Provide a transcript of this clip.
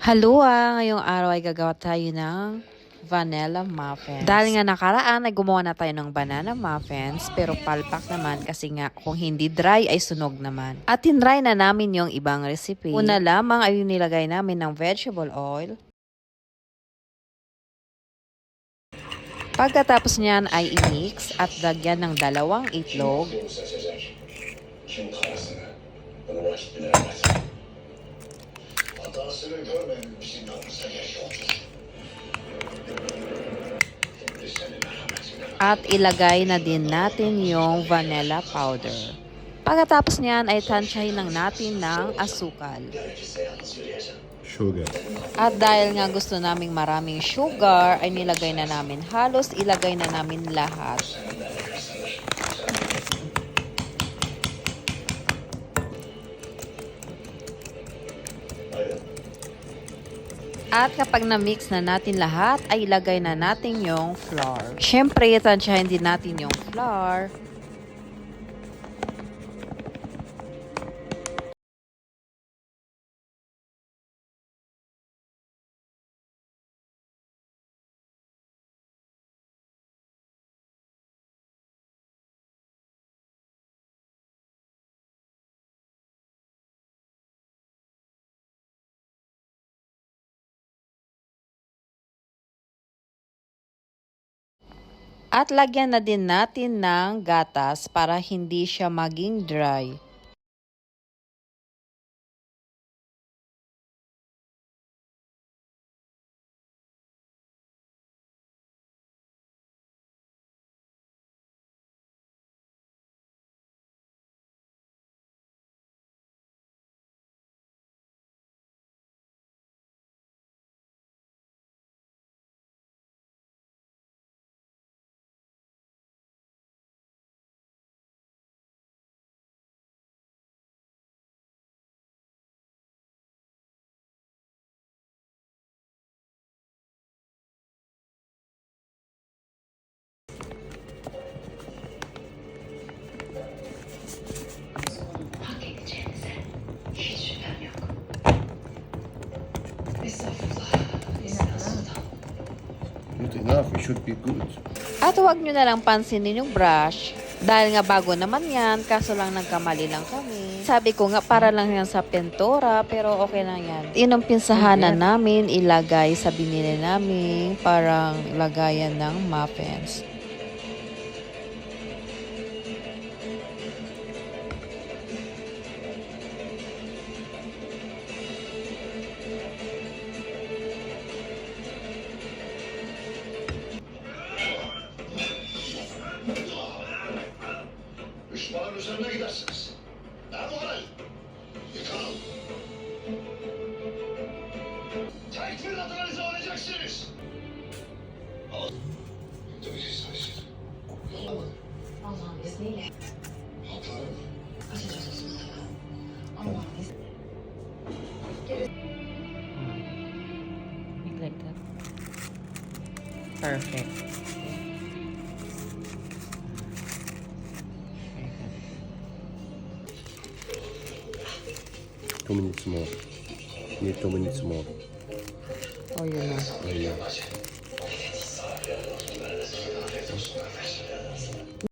Hello ngayong araw ay gagawa tayo ng vanilla muffins. Dahil nga nakaraan ay gumawa na tayo ng banana muffins pero palpak naman kasi nga kung hindi dry ay sunog naman. At tinry na namin yung ibang recipe. Una lamang ay nilagay namin ng vegetable oil. Pagkatapos niyan ay i-mix at lagyan ng 2 itlog. At ilagay na din natin yung vanilla powder. Pagkatapos niyan ay tansyahin lang natin ng asukal. Sugar. At dahil nga gusto naming maraming sugar, ay nilagay na namin halos ilagay na namin lahat. At kapag na-mix na natin lahat, ay ilagay na natin yung flour. Siyempre, tansyahin din natin yung flour. At lagyan na din natin ng gatas para hindi siya maging dry. Good enough. It should be good. At huwag nyo na lang pansinin yung brush. Dahil nga bago naman yan, kaso lang nagkamali lang kami. Sabi ko nga para lang yan sa pentora, pero okay lang yan. Inumpisahan na namin ilagay sa binili namin parang lagayan ng muffins. Düşmanın üzerine gidersiniz. Nerede o aray? Yıkalım. Tekbir adına izah. Tabii ki sayısın. Yolla mı? Allah'ın izniyle Haplarım. açacağız Osman'ı. Allah'ın izniyle. Like that. Perfect. 2 minutes more. Need 2 minutes more. Oh, yun na. There you go.